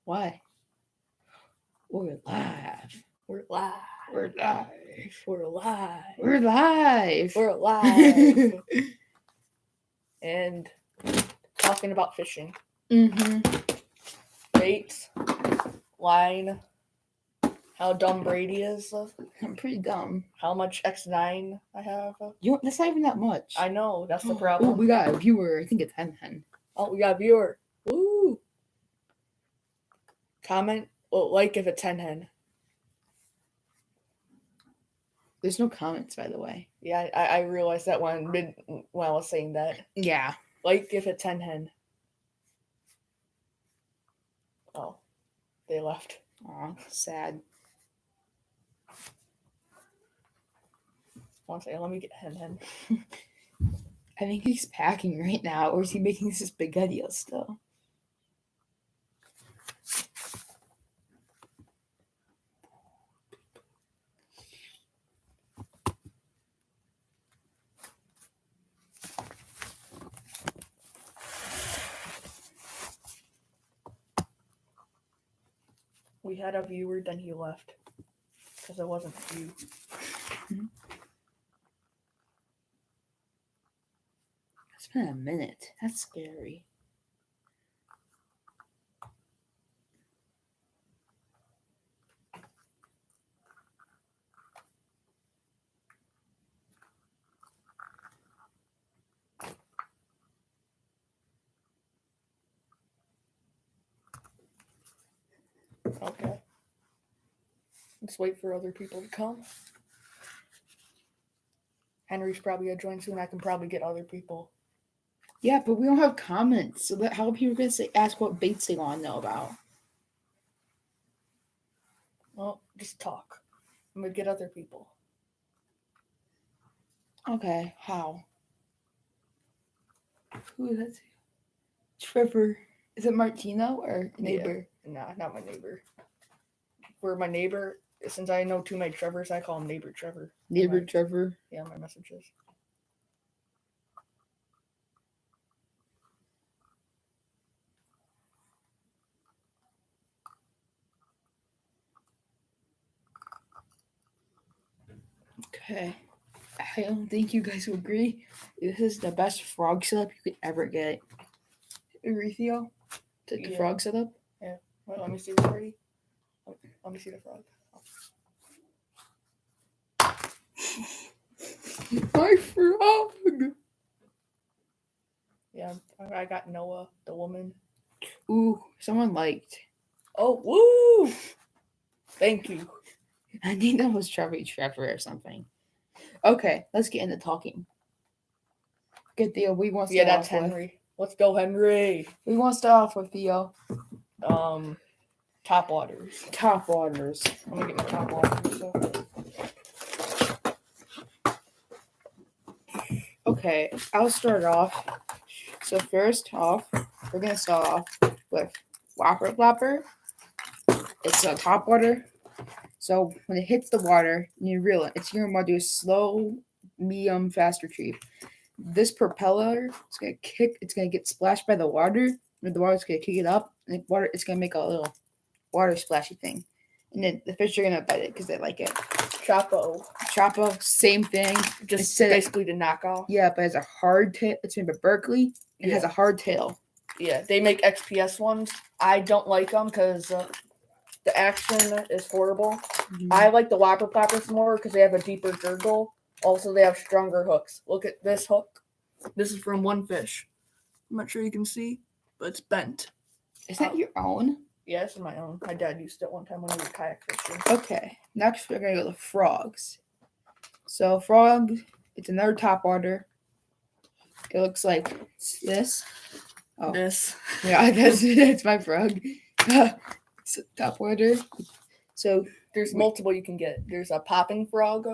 Why? We're live. We're live. We're live. We're live. We're live. We're live. And talking about fishing. Baits, line, how dumb Brady is, I'm pretty dumb. how much X9 I have. That's not even that much. I know, that's the Oh, problem. we got a viewer. I think it's Hen. Oh, we got a viewer. Woo! Comment, like if it's Hen. There's no comments, by the way. Yeah, I realized that when I was saying that. Yeah. Like if it's Hen. Oh, they left. Aw, sad. One second, let me get Hen. I think he's packing right now, or is he making some spaghetti still? We had a viewer, then he left. Because it wasn't you. It's been a minute. That's scary. Okay. Let's wait for other people to come. Henry's probably gonna join soon. I can probably get other people. Yeah, but we don't have comments, so how are people gonna ask what baits they want to know about? Well, just talk. I'm gonna get other people. Okay, how? Who is that? Trevor. Is it Martino or neighbor? Yeah. Nah, not my neighbor. For my neighbor, since I know too many Trevors, I call him Neighbor Trevor. Neighbor Trevor? Yeah, my messages. Okay. I don't think you guys will agree. This is the best frog setup you could ever get. Agree, Theo? The frog setup? Yeah. Wait, let me see the party. Let me see the frog. My frog! Yeah, I got Noah, the woman. Ooh, someone liked. Oh, woo! Thank you. I think that was Trevor or something. Okay, let's get into talking. Good, Theo. We want to start that's off Henry. With. Let's go, Henry. We want to start off with Theo. Top waters. Top waters. I'm gonna get my top waters. Okay, I'll start off. So first off, we're gonna start off with Whopper Flopper. It's a top water. So when it hits the water, you reel it. It's gonna want to do a slow, medium, fast retrieve. This propeller is gonna kick. It's gonna get splashed by the water, and the water's gonna kick it up, and the water it's gonna make a little water splashy thing, and then the fish are gonna bite it because they like it. Chapo, same thing. Just basically the knockoff. Yeah, but it has a hard tail. It's made by Berkeley. It has a hard tail. Yeah, they make XPS ones. I don't like them because the action is horrible. Mm-hmm. I like the Whopper Ploppers more because they have a deeper gurgle. Also, they have stronger hooks. Look at this hook. This is from one fish. I'm not sure you can see, but it's bent. Is that your own? Yeah, this is my own. My dad used it one time when he was kayak fishing. Okay, next we're going to go to frogs. So frog, it's another top water. It looks like this. Oh. This. Yeah, that's my frog. It's top water. So there's multiple you can get. There's a popping frog,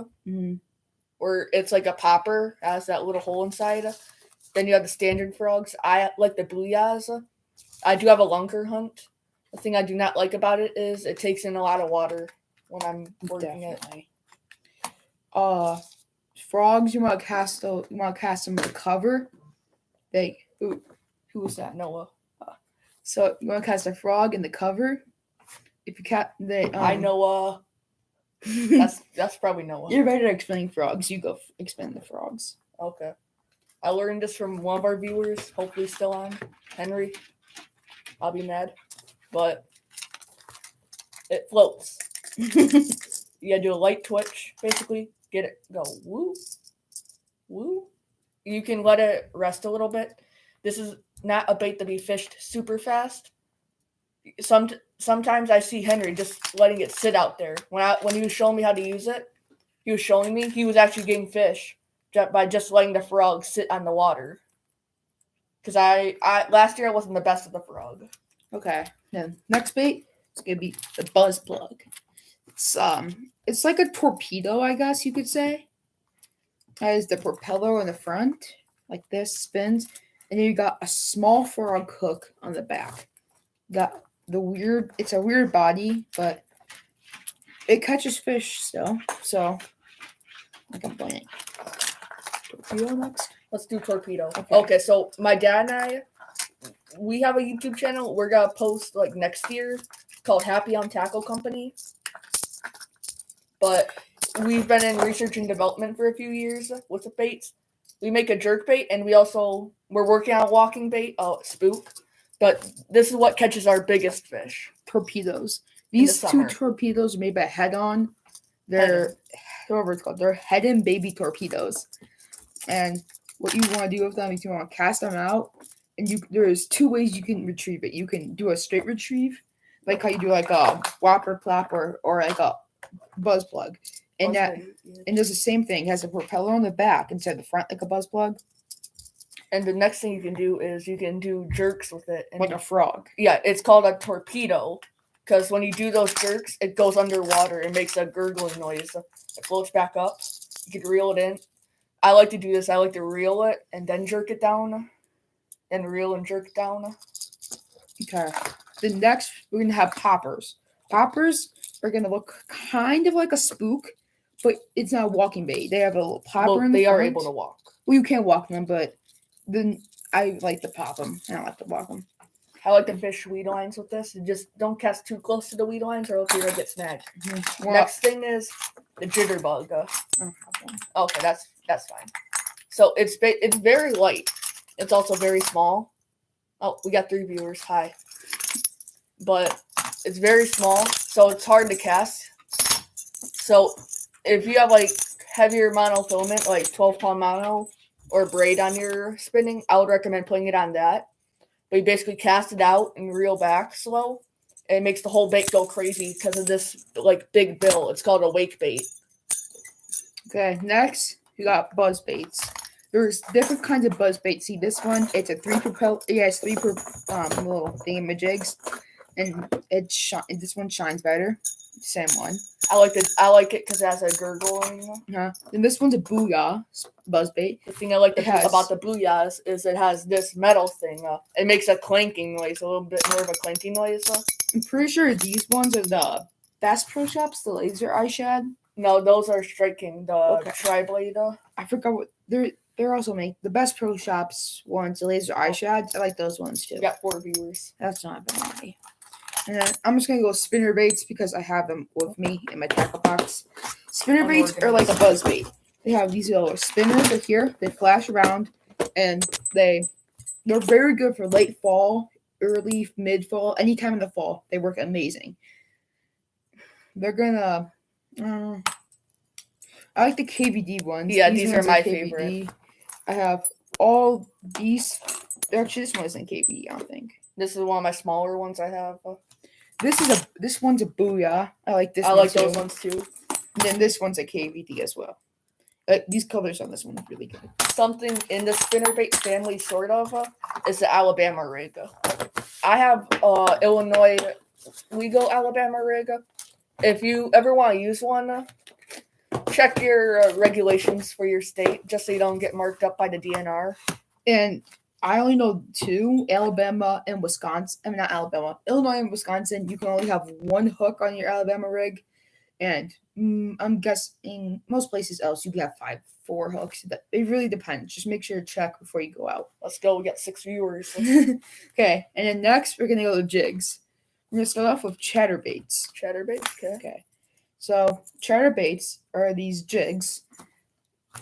or it's like a popper, has that little hole inside. Then you have the standard frogs. I like the booyahs. I do have a lunker hunt. The thing I do not like about it is it takes in a lot of water when I'm working it. Frogs, you want to cast them with cover. Who was that? Noah. So you want to cast a frog in the cover. If you cat, I know. That's probably Noah. You're better at explaining frogs. You go explain the frogs. Okay. I learned this from one of our viewers, hopefully still on, Henry. I'll be mad. But it floats. You gotta do a light twitch, basically. Get it, go woo, woo. You can let it rest a little bit. This is not a bait to be fished super fast. Sometimes I see Henry just letting it sit out there. When he was showing me how to use it, he was actually getting fish by just letting the frog sit on the water. Because I last year I wasn't the best at the frog. Okay. Then next bait is gonna be the buzz plug. It's like a torpedo, I guess you could say. It has the propeller on the front, like this, spins, and then you got a small frog hook on the back. Got it's a weird body, but it catches fish still. So I can point it. Torpedo next. Let's do torpedo. Okay, so my dad and I, we have a YouTube channel. We're gonna post like next year called Happy on Tackle Company. But we've been in research and development for a few years with the baits. We make a jerk bait, and we're working on a walking bait, spook. But this is what catches our biggest fish. Torpedoes. These two torpedoes are made by Head-On. They're whatever it's called. They're Head-On baby torpedoes. And what you want to do with them is you want to cast them out, and there's two ways you can retrieve it. You can do a straight retrieve, like how you do like a whopper plap or like a buzz plug, and and does the same thing. It has a propeller on the back instead of the front, like a buzz plug. And the next thing you can do is you can do jerks with it, like a frog. Yeah, it's called a torpedo because when you do those jerks, it goes underwater and makes a gurgling noise. It floats back up. You can reel it in. I like to do this. I like to reel it and then jerk it down, and reel and jerk it down. Okay. The next, we're gonna have poppers. Poppers are gonna look kind of like a spook, but it's not a walking bait. They have a little popper in the front. They are able to walk. Well, you can't walk them, but then I like to pop them. I don't like to walk them. I like to fish weed lines with this. And just don't cast too close to the weed lines, or else you're gonna get snagged. Mm-hmm. Well, next thing is the jitterbug. Okay, that's fine. So it's very light. It's also very small. Oh, we got 3 viewers. Hi. But it's very small, so it's hard to cast. So if you have like heavier monofilament, like 12-pound mono or braid on your spinning, I would recommend putting it on that. But you basically cast it out and reel back slow. And it makes the whole bait go crazy because of this like big bill. It's called a wake bait. Okay, next you got buzz baits. There's different kinds of buzz baits. See this one? It's a 3 propeller. It has 3 little thingamajigs, and this one shines better. Same one. I like it because it has a gurgling. And this one's a booyah buzz bait. The thing I like about the booyahs is it has this metal thing. It makes a clanking noise, a little bit more of a clanking noise. I'm pretty sure these ones are the Bass Pro Shops, the laser eye shad. No, those are striking. The tri-blade. I forgot what they're also make the Bass Pro Shops ones, the laser eye shads. I like those ones too. You got 4 viewers. That's not bad. And then I'm just gonna go spinner baits because I have them with me in my tackle box. Spinner baits are like a buzz bait. They have these little spinners right here. They flash around, and they're very good for late fall, early mid fall, anytime in the fall. They work amazing. They're gonna. I like the KVD ones. Yeah, these are my favorite. I have all these. Actually, this one isn't KVD. I don't think. This is one of my smaller ones I have. This one's a booyah. I like this. I like those ones too. And then this one's a KVD as well. These colors on this one are really good. Something in the spinnerbait family, sort of, is the Alabama rig. I have Illinois legal Alabama rig. If you ever want to use one, check your regulations for your state, just so you don't get marked up by the DNR. And I only know 2, Alabama and Wisconsin. I mean, not Alabama. Illinois and Wisconsin, you can only have 1 hook on your Alabama rig. And I'm guessing most places else you have 4 hooks. It really depends. Just make sure to check before you go out. Let's go. We got 6 viewers. Okay, and then next we're gonna go to jigs. We're gonna start off with chatterbaits. Chatterbait. Okay. Okay, so chatterbaits are these jigs,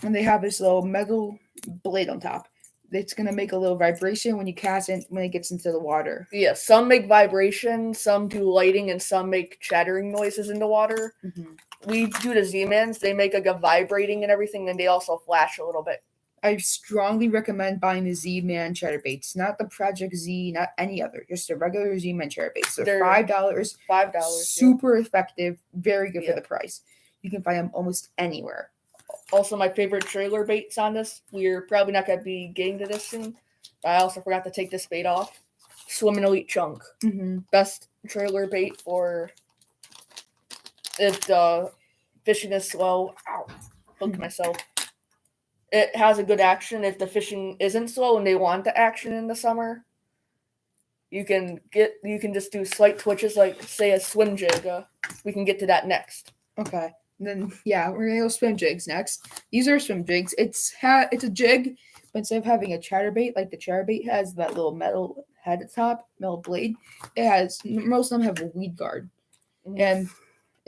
and they have this little metal blade on top. It's gonna make a little vibration when you cast it when it gets into the water. Yeah, some make vibration, some do lighting, and some make chattering noises in the water. Mm-hmm. We do the Z-Mans. They make like a vibrating and everything, and they also flash a little bit. I strongly recommend buying the Z-Man chatterbaits, not the Project Z, not any other, just the regular Z-Man chatterbaits. They're $5. $5. Super effective, very good Yeah. for the price. You can find them almost anywhere. Also, my favorite trailer baits on this. We're probably not going to be getting to this soon. But I also forgot to take this bait off. Swim and Elite Chunk. Mm-hmm. Best trailer bait for if the fishing is slow. Ow. Hooked myself. It has a good action if the fishing isn't slow and they want the action in the summer. You can just do slight twitches like say a swim jig. We can get to that next. Okay. And then we're gonna go swim jigs next. These are swim jigs. It's a jig, but instead of having a chatterbait like the chatterbait has that little metal head at the top, metal blade, most of them have a weed guard. Mm-hmm.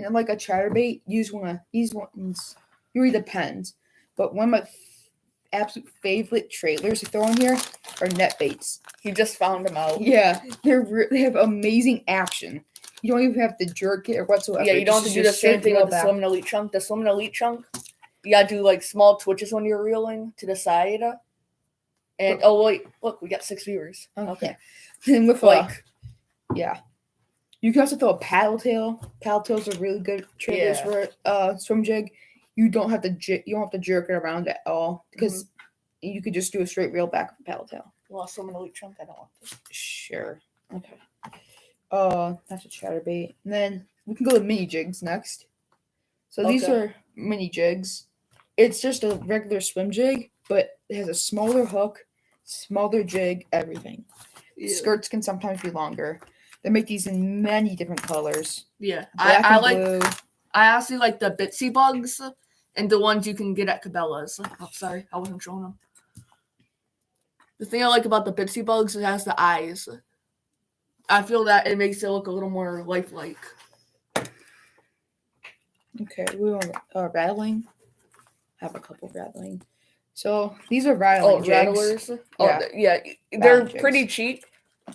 And like a chatterbait, these ones it really depends. But one of my absolute favorite trailers to throw in here are net baits. You just found them out. Yeah, they have amazing action. You don't even have to jerk it or whatsoever. Yeah, you don't have to do the same thing with the Swim and Elite Chunk. The Swim and Elite Chunk, you gotta do like small twitches when you're reeling to the side. And oh wait, look, we got 6 viewers. Okay. And with you can also throw a paddle tail. Paddle tails are really good trailers for swim jig. You don't have to jerk it around at all because you could just do a straight reel back with a paddle tail. Well, Swim and Elite Chunk, I don't want to. Sure. Okay. That's a chatterbait. And then we can go to mini jigs next. So these are mini jigs. It's just a regular swim jig, but it has a smaller hook, smaller jig, everything. Yeah. Skirts can sometimes be longer. They make these in many different colors. Yeah, blue. I actually like the Bitsy bugs and the ones you can get at Cabela's. Oh, sorry, I wasn't showing them. The thing I like about the Bitsy bugs is it has the eyes. I feel that it makes it look a little more lifelike. Okay, we want rattling. I have a couple rattling. So these are rattling jigs. Rattlers. They're pretty cheap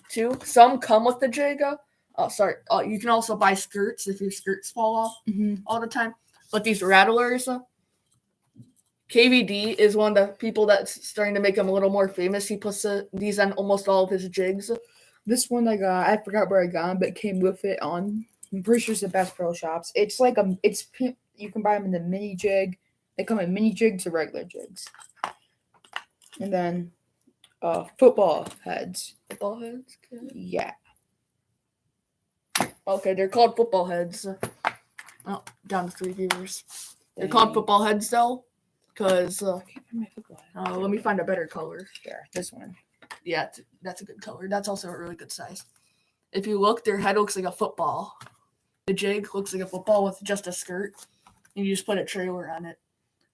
too. Some come with the jig. You can also buy skirts if your skirts fall off all the time. But these rattlers, KVD is one of the people that's starting to make them a little more famous. He puts these on almost all of his jigs. This one I forgot where I got them, but it came with it on. I'm pretty sure it's the Bass Pro Shops. It's like you can buy them in the mini jig. They come in mini jigs or regular jigs. And then football heads. Football heads? Okay. Yeah. Okay, they're called football heads. Oh, down to 3 viewers. They're called football heads though, because let me find a better color. Here, this one. Yeah, that's a good color. That's also a really good size. If you look, their head looks like a football. The jig looks like a football with just a skirt. And you just put a trailer on it.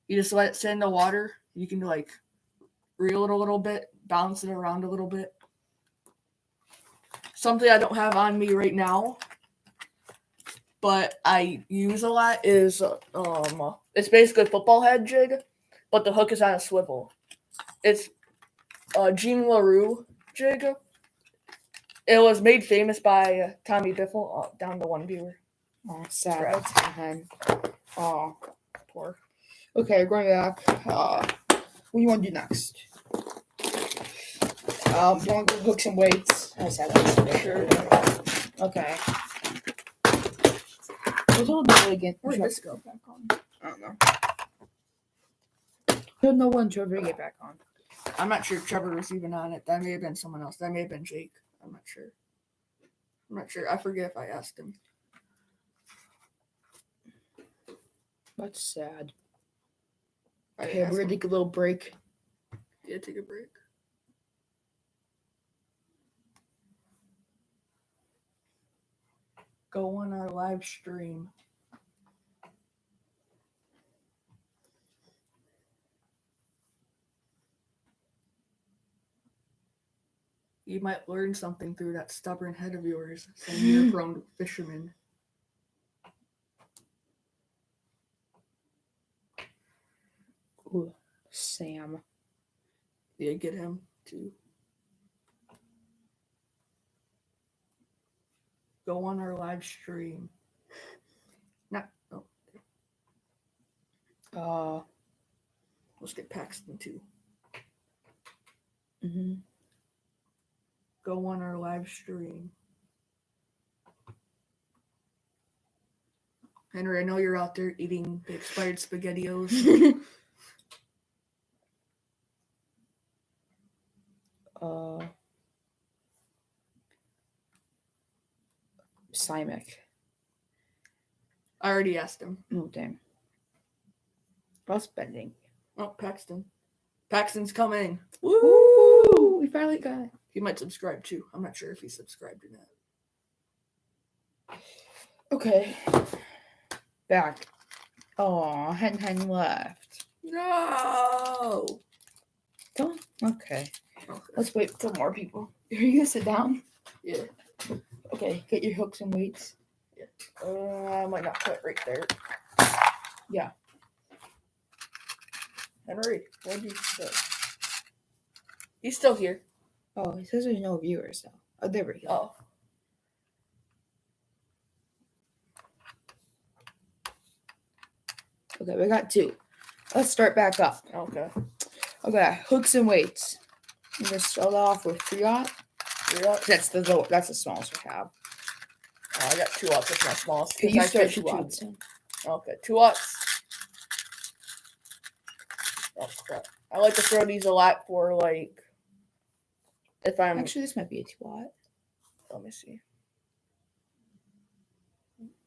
You just let it sit in the water. You can like reel it a little bit, bounce it around a little bit. Something I don't have on me right now, but I use a lot is it's basically a football head jig, but the hook is on a swivel. It's Jean LaRue jig. It was made famous by Tommy Biffle. Down to 1 viewer. Oh, sad. Right. Oh, poor. Okay, going back. What do you want to do next? Do you want to go hook some weights? I said that. Sure. Okay. Where did this go back on? I don't know. I don't know when Trevor get back on. I'm not sure Trevor was even on it. That may have been someone else. That may have been Jake. I'm not sure. I forget if I asked him. That's sad. Okay, we're going to take a little break. Yeah, take a break. Go on our live stream. You might learn something through that stubborn head of yours, saying you're a grown fisherman. Ooh, Sam. Yeah, get him to go on our live stream. Let's get Paxton too. Go on our live stream. Henry, I know you're out there eating the expired SpaghettiOs. Simek. I already asked him. Oh, damn. What's bending? Oh, Paxton. Paxton's coming. Woo! We finally got it. He might subscribe too. I'm not sure if he subscribed or not. Okay. Back. Oh, Hen left. No! Don't. Okay. Let's wait till more people. Are you gonna sit down? Yeah. Okay, get your hooks and weights. Yeah. I might not put it right there. Yeah. Henry, where'd you go? He's still here. Oh, it says there's no viewers though. Oh, there we go. Oh. Okay, we got 2. Let's start back up. Okay. Okay, hooks and weights. I'm gonna start off with 3/0. 3/0? That's the smallest we have. Oh, I got 2/0. That's my smallest. Can you I start fish 2/0? Okay, 2/0. Oh crap! I like to throw these a lot for like if I'm. Actually, this might be a 2/0. Let me see.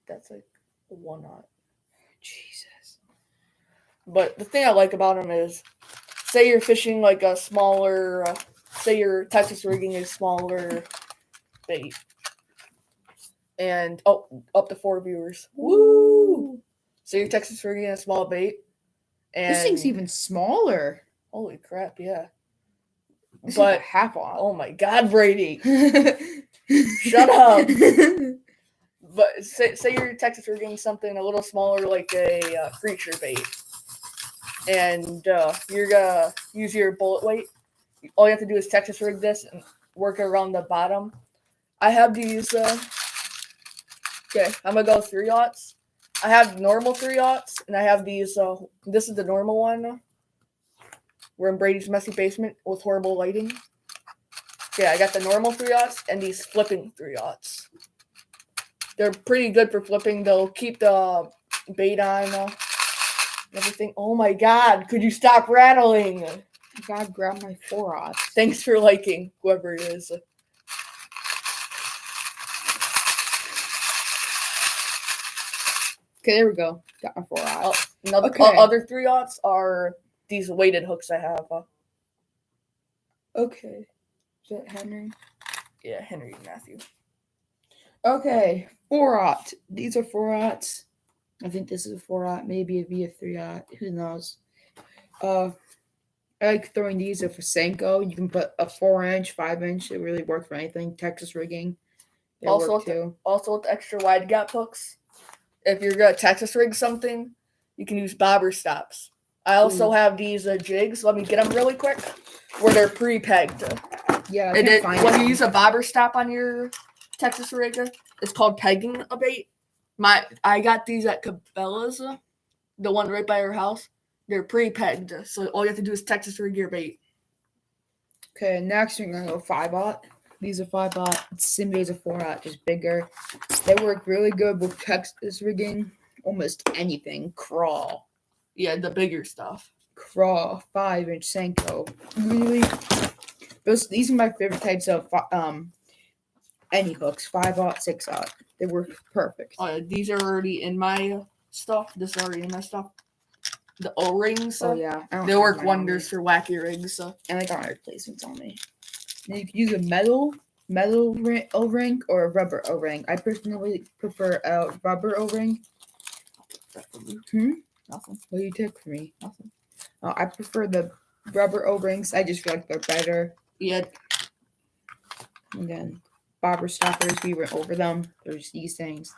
That's like a 1/0. Jesus. But the thing I like about them is, say you're fishing like a smaller, say your Texas rigging is smaller bait, and up to 4 viewers. Woo! So your Texas rigging a small bait, and This thing's even smaller. Holy crap! Yeah. This But is a half-off. Oh my God, Brady! Shut up. But say you're Texas rigging something a little smaller, like a creature bait, and you're gonna use your bullet weight. All you have to do is Texas rig this and work around the bottom. I have these. Okay, I'm gonna go 3/0. I have normal 3/0, and I have these. This is the normal one. We're in Brady's messy basement with horrible lighting. Yeah, I got the normal 3/0 and these flipping 3/0. They're pretty good for flipping. They'll keep the bait on everything. Oh my God, could you stop rattling? God, grab my 4/0. Thanks for liking, whoever it is. Okay, there we go. Got my 4/0. Okay. Other 3/0 are these weighted hooks I have. Okay. Is that Henry? Yeah, Henry and Matthew. Okay, 4/0. These are 4/0. I think this is a 4/0. Maybe it'd be a 3/0. Who knows? I like throwing these for Senko. You can put a 4-inch, 5-inch. It really works for anything. Texas rigging. They work too. Also with extra wide gap hooks. If you're gonna Texas rig something, you can use bobber stops. I also have these jigs. Let me get them really quick. Where they're pre-pegged. Yeah, when you use a bobber stop on your Texas rig, it's called pegging a bait. I got these at Cabela's, the one right by our house. They're pre-pegged, so all you have to do is Texas rig your bait. Okay, next we're gonna go 5/0. These are 5/0. Simbay's a 4/0, just bigger. They work really good with Texas rigging. Almost anything. Crawl. Yeah, the bigger stuff. Crawl, 5-inch Senko. Really, these are my favorite types of any hooks. 5/0, 6/0. They work perfect. These are already in my stuff. This is already in my stuff. The O-rings. Oh yeah, they work wonders for wacky rigs. And I got my replacements on me. And you can use a metal O-ring or a rubber O-ring. I personally prefer a rubber O-ring. Nothing. What do you take for me? Nothing. I prefer the rubber O-rings. I just feel like they're better. Yeah. And then bobber stoppers, we went over them. There's these things.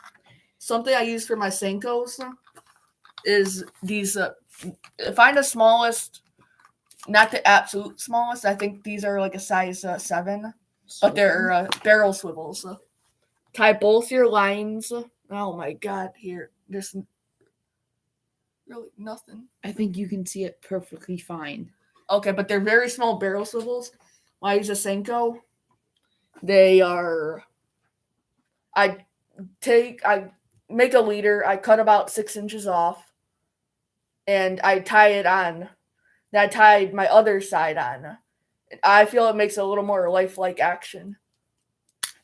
Something I use for my Senkos is these. Find the smallest, not the absolute smallest. I think these are like a size 7, but they're barrel swivels. Tie both your lines. Oh my god! Here, there's really nothing. I think you can see it perfectly fine. Okay, but they're very small barrel swivels. When I use a Senko, they are. I make a leader. I cut about 6 inches off, and I tie it on. Then I tied my other side on. I feel it makes a little more lifelike action.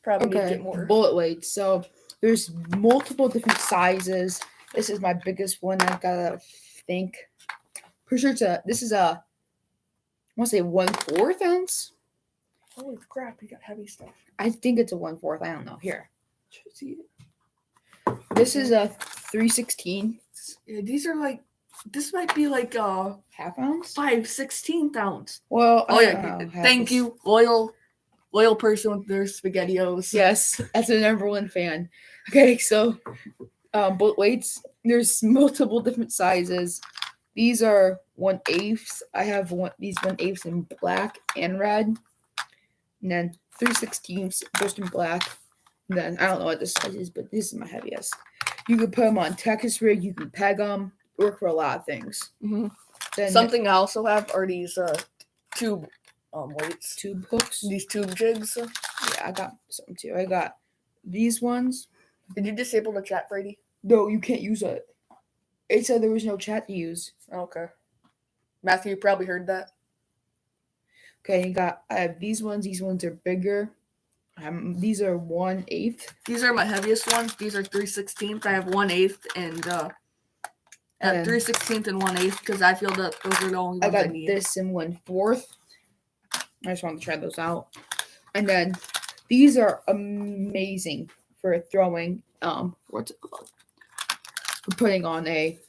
Probably need to get more bullet weights. So there's multiple different sizes. This is my biggest one. I gotta think. Pretty sure this is I want to say 1/4 ounce. Holy crap! You got heavy stuff. I think it's a 1/4. I don't know. Here, see it. This is a 3/16. Yeah, these are like. This might be like a half ounce, 5/16 ounce. Well, thank you, loyal person with their SpaghettiOs. Yes, that's a number one fan. Okay, so bullet weights. There's multiple different sizes. These are 1/8. I have these 1/8 in black and red, and then 3/16 just in black. And then I don't know what this size is, but this is my heaviest. You can put them on Texas rig. You can peg them. Work for a lot of things. Mm-hmm. Then something I also have are these tube weights, tube hooks, these tube jigs. Yeah, I got some too. I got these ones. Did you disable the chat, Brady? No, you can't use it. It said there was no chat to use. Okay, Matthew, you probably heard that. Okay, I have these ones. These ones are bigger. These are 1/8. These are my heaviest ones. These are 3/16. I have 1/8 and. At 3/16 and 1/8 because I feel that those are the only ones I need. This in 1/4. I just wanted to try those out. And then these are amazing for throwing. What's it called? For putting on a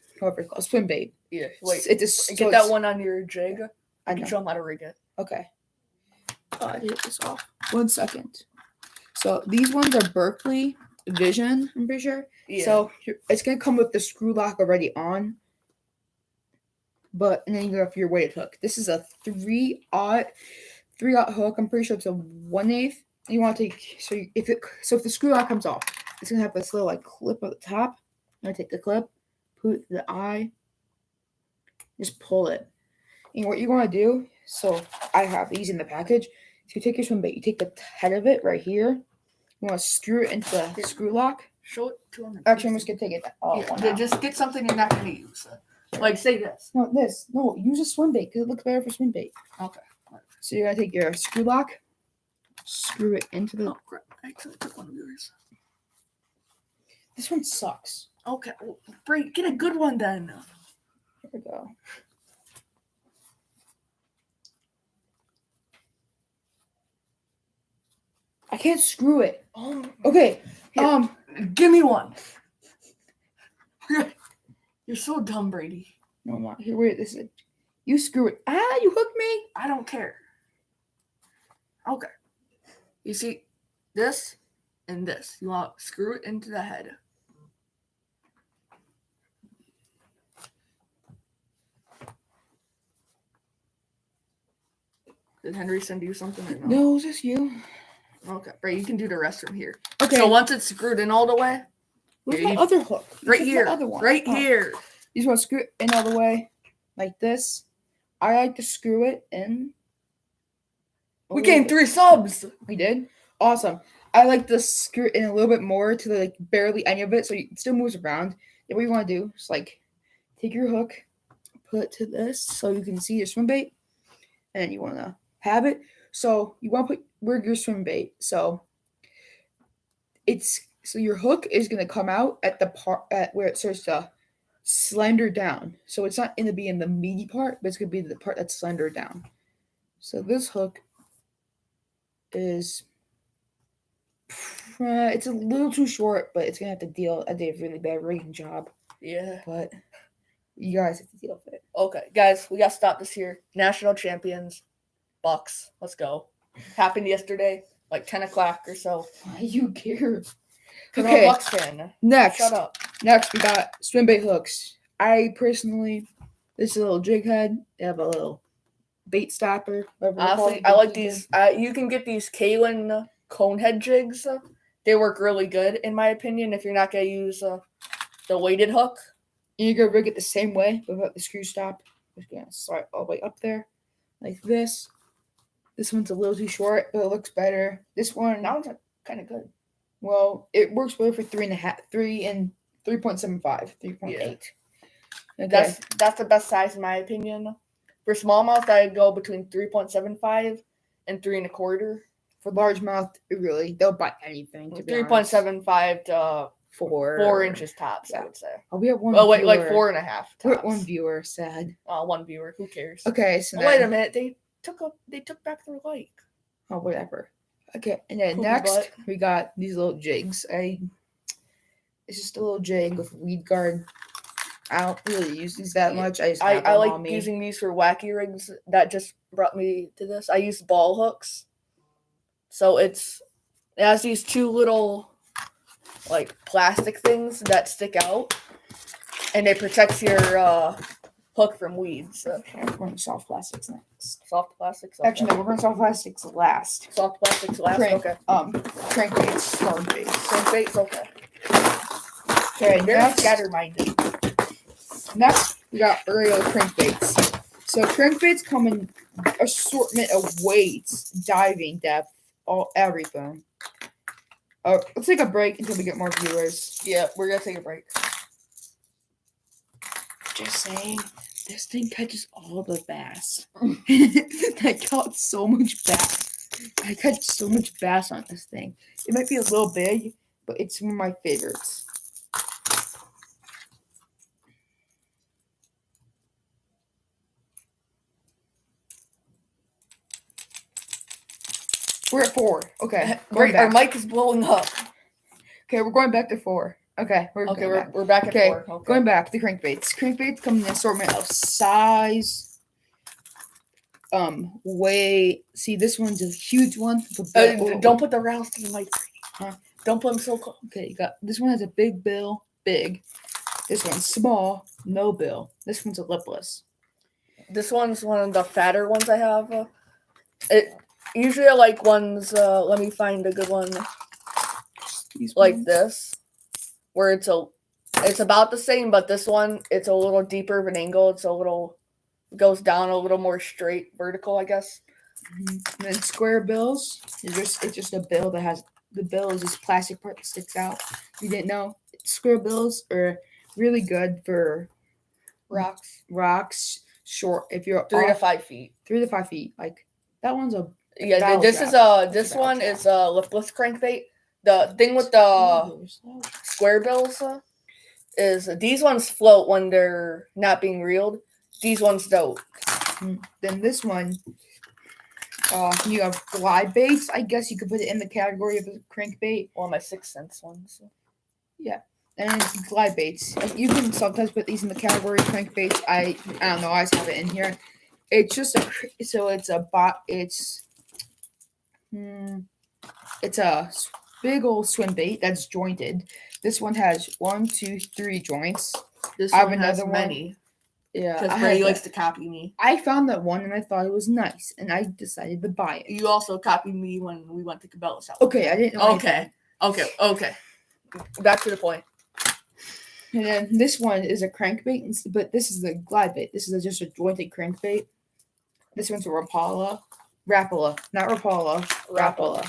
swim bait. Yeah, wait. Get that one on your jig. I can show them how to rig it. Okay. I hit this off. 1 second. So these ones are Berkeley Vision. I'm pretty sure. Yeah. So it's gonna come with the screw lock already on, and then you go for your weighted hook. This is a 3/0 hook. I'm pretty sure it's a 1/8. You want to take if the screw lock comes off, it's gonna have this little like clip at the top. I'm gonna take the clip, put it to the eye, just pull it. And what you want to do? So I have these in the package. So you take your swim bait, you take the head of it right here. You want to screw it into the screw lock. Show it to him. Actually, I'm just going to take it all just get something you're not going to use. Like, say this. No, this. No, use a swim bait because it looks better for swim bait. Okay. So you're going to take your screw lock, screw it into the... Oh, crap. I actually took one of yours. This one sucks. Okay. Well, get a good one then. Here we go. I can't screw it. Okay. Here, give me one. You're so dumb, Brady. No, I'm not. Here, wait. This is. You screw it. You hooked me. I don't care. Okay. You see this and this. You want to screw it into the head. Did Henry send you something or no? No, it's just you. Okay, Brady, you can do the rest from here. Okay. So once it's screwed in all the way, where's my other hook? Right here. Other one. Right here. You just want to screw it in all the way, like this. I like to screw it in. We gained 3 subs. We did? Awesome. I like to screw it in a little bit more to the barely any of it, so it still moves around. And what you want to do is take your hook, put it to this so you can see your swim bait, and you want to have it. So you want to put where your swim bait. So your hook is going to come out at the part at where it starts to slender down. So it's not going to be in the meaty part, but it's going to be the part that's slender down. So this hook is it's a little too short, but it's going to have to deal. I did a really bad rigging job. Yeah. But you guys have to deal with it. Okay, guys, we got to stop this here. National champions, Bucks. Let's go. Happened yesterday. like 10 o'clock or so. Why do you care? Because I'm a Bucks fan. Next. Shut up. Next, we got swim bait hooks. I personally, this is a little jig head. They have a little bait stopper. Honestly, I like these. You can get these Kalen cone head jigs. They work really good, in my opinion, if you're not going to use the weighted hook. And you can rig it the same way without the screw stop. Just going to slide all the way up there like this. This one's a little too short, but it looks better. This one, That one's kind of good. well, it works better for 3.5, 3 and 3.75, 3.8. Yeah. Okay. That's the best size in my opinion. For smallmouth, I'd go between 3.75 and 3.25. For largemouth, really, they'll bite anything. 3.75 to 4 inches tops, Yeah. I would say. Oh, we have one. Oh wait, viewer. like 4.5 tops. We have one viewer said. One viewer. Who cares? Okay, so wait a minute. They took back their like. Oh, whatever. Okay, and then Poopy next butt. we got these little jigs. It's just a little jig with a weed guard. I don't really use these that much. I like using these for wacky rigs. That just brought me to this. I use ball hooks. So it has these two little like plastic things that stick out, and it protects your hook from weeds. Okay, we're going to soft plastics next. Soft plastics. Okay. Actually, no, we're going to soft plastics last. Soft plastics last. Okay. Crankbaits, hard baits. Crankbaits. Okay. Okay, Very scatter-minded. Next, we got aerial crankbaits. So crankbaits come in assortment of weights, diving depth, everything. Let's take a break until we get more viewers. Yeah, we're gonna take a break. Just saying, this thing catches all the bass. I caught so much bass. I catch so much bass on this thing. It might be a little big, but it's one of my favorites. We're at 4. Okay. Our mic is blowing up. Okay, we're going back to 4. Okay, we're back at 4. Okay. Going back to crankbaits. Crankbaits come in an assortment of size, weight. See, this one's a huge one. Don't put the rounds to the mic. Huh? Don't put them so close. Okay, you got this one has a big bill, big. This one's small, no bill. This one's a lipless. This one's one of the fatter ones I have. Usually I like ones. Let me find a good one. Like this, where it's about the same, but this one it's a little deeper of an angle. Goes down a little more straight, vertical, I guess. Mm-hmm. And then square bills. It's just a bill that has the bill is this plastic part that sticks out. You didn't know square bills are really good for rocks. Short if you're 3 to 5 feet. 3 to 5 feet. Like that one's a this one is a lipless crankbait. The thing with the square bills is these ones float when they're not being reeled. These ones don't. Then this one, you have glide baits. I guess you could put it in the category of a crankbait. One of my 6th Sense ones. Yeah, and glide baits. You can sometimes put these in the category of crankbaits. I don't know. I just have it in here. It's just it's a big old swim bait that's jointed. This one has 1, 2, 3 joints. This one has many. Yeah, because Brady likes to copy me. I found that one and I thought it was nice, and I decided to buy it. You also copied me when we went to Cabela's house. Okay, I didn't know. Okay. Back to the point. And then this one is a crankbait, but this is the glide bait. This is just a jointed crankbait. This one's a Rapala, not Rapala. Rapala.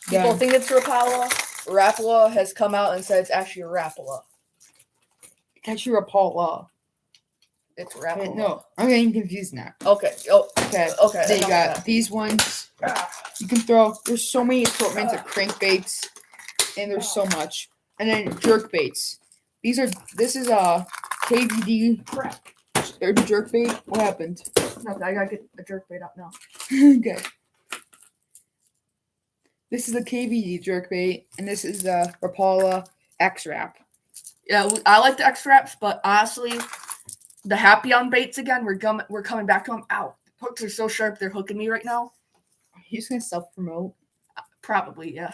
People think it's Rapala. Rapala has come out and said it's actually a Rapala. It's actually Rapala. It's Rapala. No, I'm getting confused now. Okay. Okay. Then you got these ones. You can throw. There's so many assortments of crankbaits, and there's so much. And then jerk baits. This is a KVD or jerk bait. What happened? No, I gotta get the jerk bait out now. Okay. This is a KVD jerk bait, and this is the Rapala X Wrap. Yeah, I like the X Wraps, but honestly, the Happy on baits again. We're coming back to them. Ow, hooks are so sharp. They're hooking me right now. Are you just gonna self-promote? Probably, yeah.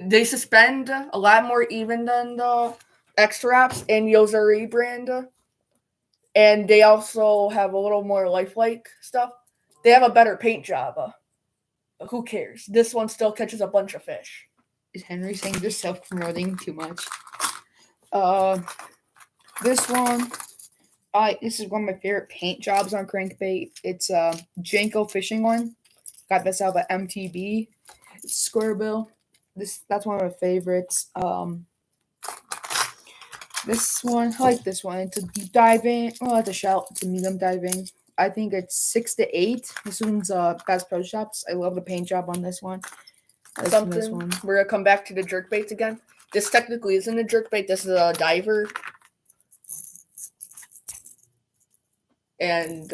They suspend a lot more even than the X-Wraps and Yozari brand. And they also have a little more lifelike stuff. They have a better paint job. Who cares? This one still catches a bunch of fish. Is Henry saying they're self-promoting too much? This one, this is one of my favorite paint jobs on crankbait. It's a Janko fishing one. Got this out of MTB. It's square bill. That's one of my favorites. This one, I like this one. It's a deep diving. Well, it's a shallow. It's a medium diving. I think it's 6 to 8. This one's Bass Pro Shops. I love the paint job on this one. This one. We're gonna come back to the jerkbaits again. This technically isn't a jerkbait. This is a diver. And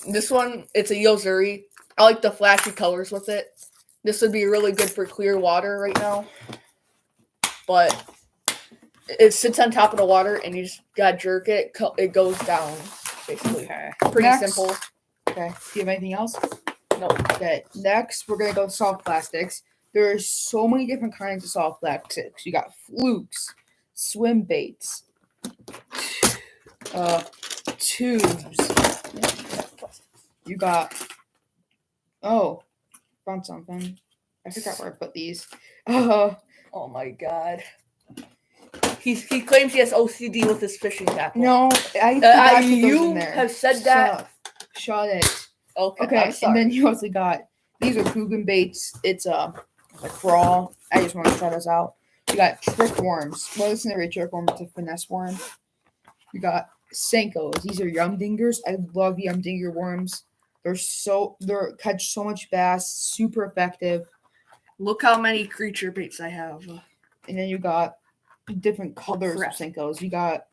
this one, it's a Yozuri. I like the flashy colors with it. This would be really good for clear water right now. But it sits on top of the water, and you just gotta jerk it. It goes down, basically. Okay. Pretty simple. Okay. Do you have anything else? No. Okay. Next, we're gonna go soft plastics. There are so many different kinds of soft plastics. You got flukes, swim baits, tubes. You got. Oh, found something. I forgot where I put these. Oh my god. He claims he has OCD with his fishing tackle. No, you have said that. Shut it. Okay. I'm sorry. And then you also got these are Coogan baits. It's a crawl. I just want to try this out. You got trick worms. Well, it's not a trick worm, it's a finesse worm. You got Senkos. These are yum dingers. I love yum dinger worms. They're catch so much bass. Super effective. Look how many creature baits I have. And then you got different colors of Senkos. You got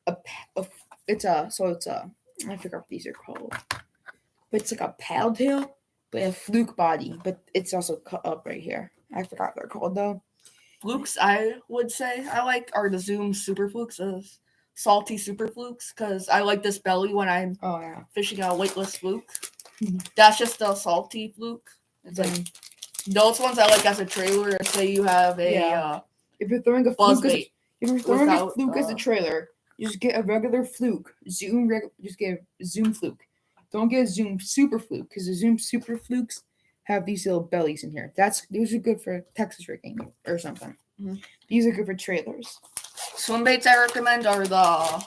I forgot what these are called. But it's like a paddle tail, but a fluke body. But it's also cut up right here. I forgot what they're called though. Flukes, I would say I like are the Zoom super flukes, salty super flukes, because I like this belly when I'm fishing a weightless fluke. That's just a salty fluke. It's like those ones I like as a trailer. Say you have a if you're throwing a buzz fluke bait, if you're throwing a fluke as a trailer, you just get a regular fluke. Just get a Zoom fluke. Don't get a Zoom super fluke because the Zoom super flukes have these little bellies in here. Those are good for Texas rigging or something. Mm-hmm. These are good for trailers. Swim baits I recommend are the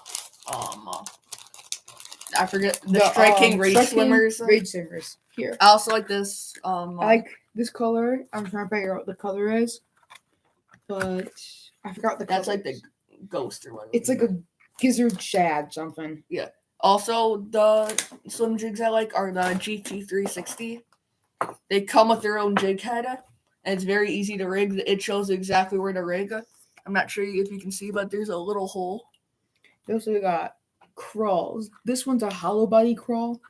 I forget the Strike King Rage Swimmers. Rage Swimmers. Here. I also like this. I like this color. I'm trying to figure out what the color is, but I forgot the color. That's like the ghost or whatever. It's like a gizzard shad something. Yeah. Also, the swim jigs I like are the GT360. They come with their own jig head, and it's very easy to rig. It shows exactly where to rig. I'm not sure if you can see, but there's a little hole. They also got crawls. This one's a hollow body crawl.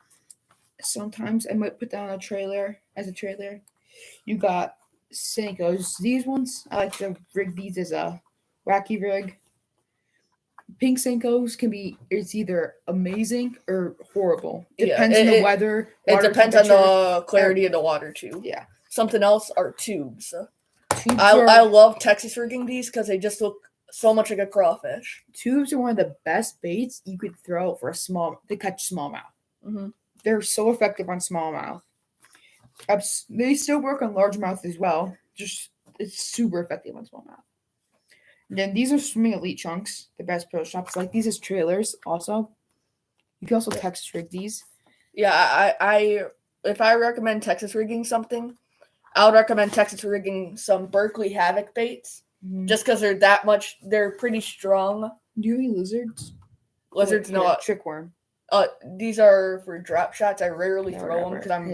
Sometimes I might put that on a trailer as a trailer. You got Senkos. These ones, I like to rig these as a wacky rig. Pink Senkos it's either amazing or horrible. It depends on the weather. It depends on the clarity of the water too. Yeah. Something else are tubes. I love Texas rigging these because they just look so much like a crawfish. Tubes are one of the best baits you could throw for to catch smallmouth. Mm-hmm. They're so effective on smallmouth. They still work on largemouth as well. Just it's super effective on smallmouth. And then these are swimming elite chunks. The Bass Pro Shops like these as trailers. Also, you can also Texas rig these. Yeah, if I recommend Texas rigging something, I would recommend Texas rigging some Berkeley Havoc baits, just because they're pretty strong. Do you eat lizards? Lizards, no. Trick worm. These are for drop shots. I rarely throw them because I'm.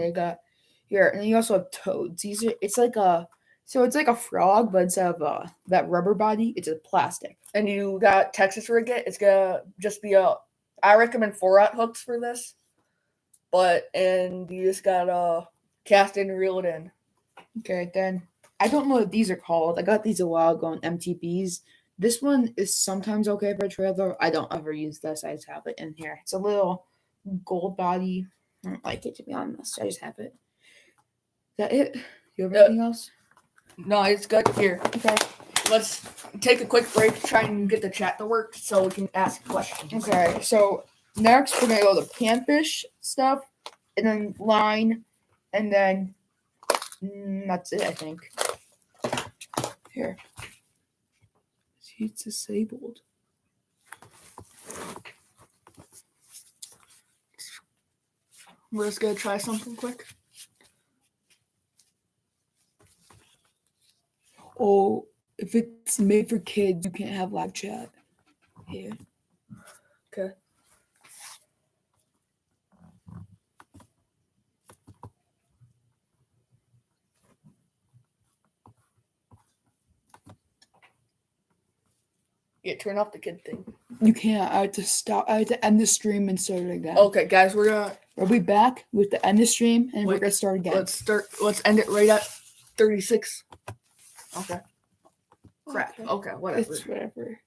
Here, and then you also have toads. It's like a frog, but instead of that rubber body, it's a plastic. And you got Texas rig it. It's gonna just be I recommend 4-aught hooks for this, and you just gotta cast in and reel it in. Okay, then I don't know what these are called. I got these a while ago on MTBs. This one is sometimes okay for a trailer. I don't ever use this. I just have it in here. It's a little gold body. I don't like it, to be honest. I just have it. that it? You have anything else? No, it's good. Here, Okay. let's take a quick break, try and get the chat to work so we can ask questions. Okay, so next we're gonna go to panfish stuff, and then line, and then that's it, I think. Here. He's disabled. We're just gonna try something quick. Oh, if it's made for kids, you can't have live chat. Here. Okay. Yeah, turn off the kid thing. You can't. I had to stop. I had to end the stream and start it again. Okay, guys, we'll be back with the end the stream, and we're Wait, gonna start again. Let's end it right at 36. Okay. Crap. Okay, whatever. It's whatever.